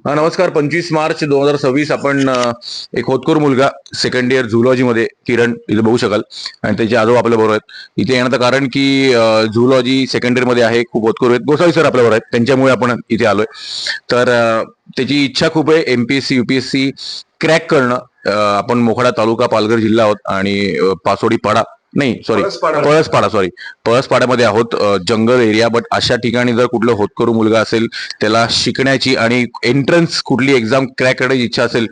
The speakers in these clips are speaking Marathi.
हा नमस्कार. 25 मार्च 2026 आपण एक होतकरू मुलगा सेकंड इयर झुलॉजी मध्ये किरण इथे बघू शकाल आणि त्याचे आजोबा आपल्या बरोबर आहेत. इथे येण्याचं कारण की झुलॉजी सेकंड इयर मध्ये आहे, खूप होतकरू आहेत. गोसावी सर आपल्या बरोबर आहेत, त्यांच्यामुळे आपण इथे आलोय. तर त्याची इच्छा खूप आहे एमपीएससी युपीएससी क्रॅक करणं. आपण मोखाडा तालुका पालघर जिल्हा आहोत आणि पासोडी पाडा नाही सॉरी पळसपाडा पळसपाड्यामध्ये आहोत. जंगल एरिया, बट अशा ठिकाणी जर कुठलं होतकरू मुलगा असेल, त्याला शिकण्याची आणि एंट्रन्स कुठली एक्झाम क्रॅक करण्याची इच्छा असेल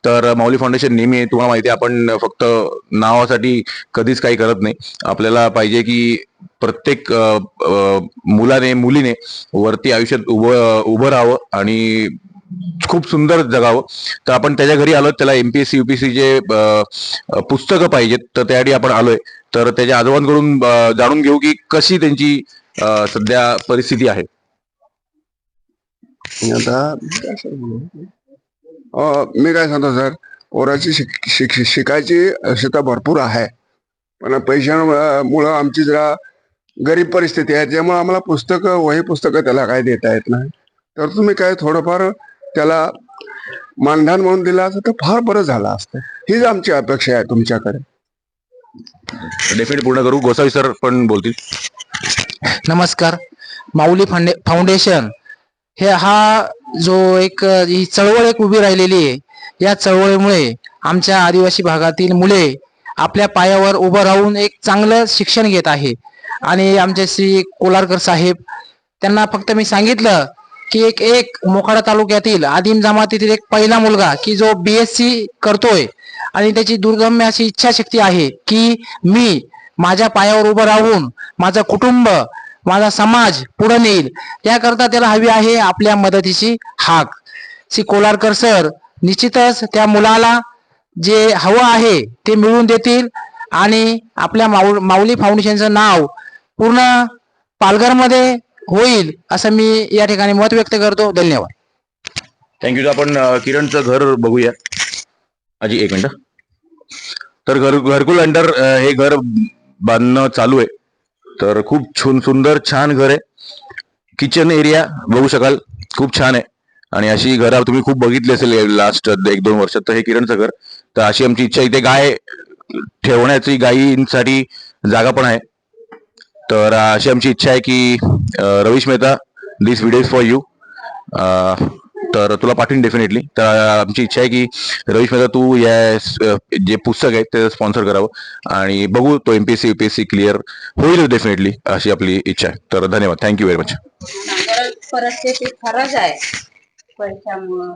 तर माऊली फाउंडेशन नेहमी, तुम्हाला माहिती आहे, आपण फक्त नावासाठी कधीच काही करत नाही. आपल्याला पाहिजे की प्रत्येक मुलाने मुलीने वरती आयुष्यात उभं राहावं आणि खूप सुंदर जगावं. तर आपण त्याच्या घरी आलो, त्याला एमपीएससी युपीएससीचे पुस्तकं पाहिजेत, तर त्यासाठी आपण आलोय. तर त्याच्या आजोबांकडून जाणून घेऊ की कशी त्यांची सध्या परिस्थिती आहे. आता मी काय सांगतो सर, पोराची शिकायची आवश्यकता भरपूर आहे, पण पैशामुळं आमची जरा गरीब परिस्थिती आहे, त्यामुळे आम्हाला पुस्तकं वही पुस्तकं त्याला काय देता येत नाही. तर तुम्ही काय थोडंफार त्याला मानधन म्हणून दिलं असतं तर फार बरं झालं असतं. हीच आमची अपेक्षा आहे तुमच्याकडे. डेफिनेट पूर्ण करू. गोसावी सर पण बोलतील. नमस्कार. माऊली फाउंडेशन हा जो एक ही चळवळ एक उभी राहिलेली आहे. या चळवळीमुळे आमच्या आदिवासी भागातील मुले आपल्या पायावर उभं राहून एक चांगलं शिक्षण घेत आहे. आणि आमचे श्री कोलारकर साहेब, त्यांना फक्त मी सांगितलं की एक एक मोखाडा तालुक्यातील आदिम जमातीतील एक पहिला मुलगा की जो बीएससी करतोय आणि त्याची दुर्गम्य अशी इच्छाशक्ती आहे की मी माझ्या पायावर उभं राहून माझं कुटुंब, माझा समाज पुढे नेईल, याकरता त्याला हवी आहे आपल्या मदतीची हाक. श्री कोलारकर सर निश्चितच त्या मुलाला जे हवं आहे ते मिळवून देतील आणि आपल्या माऊली फाउंडेशनचं नाव पूर्ण पालघरमध्ये होईल असं मी या ठिकाणी मत व्यक्त करतो. धन्यवाद. थँक्यू. आपण किरणचं घर बघूया. आजी एक मिनिट. तर घरकुल अंडर हे घर बांधणं चालू आहे. तर खूप सुंदर छान घर आहे. किचन एरिया बघू शकाल, खूप छान आहे. आणि अशी घरं तुम्ही खूप बघितली असेल लास्ट 1-2 वर्षात. तर हे किरणचं घर. तर अशी आमची इच्छा, इथे गाय ठेवण्याची, गायींसाठी जागा पण आहे. तर अशी आमची इच्छा आहे की रवीश मेहता, दिस व्हिडिओ इज फॉर यू. तर तुला पाठवीन डेफिनेटली. तर आमची इच्छा आहे की रवीश मेहता, तू या जे पुस्तक आहे ते स्पॉन्सर करावं आणि बघू तो एमपीएससी युपीएससी क्लिअर होईल डेफिनेटली, अशी आपली इच्छा आहे. तर धन्यवाद. Thank you very much. परिस्थिती खरंच आहे पैशामुळं.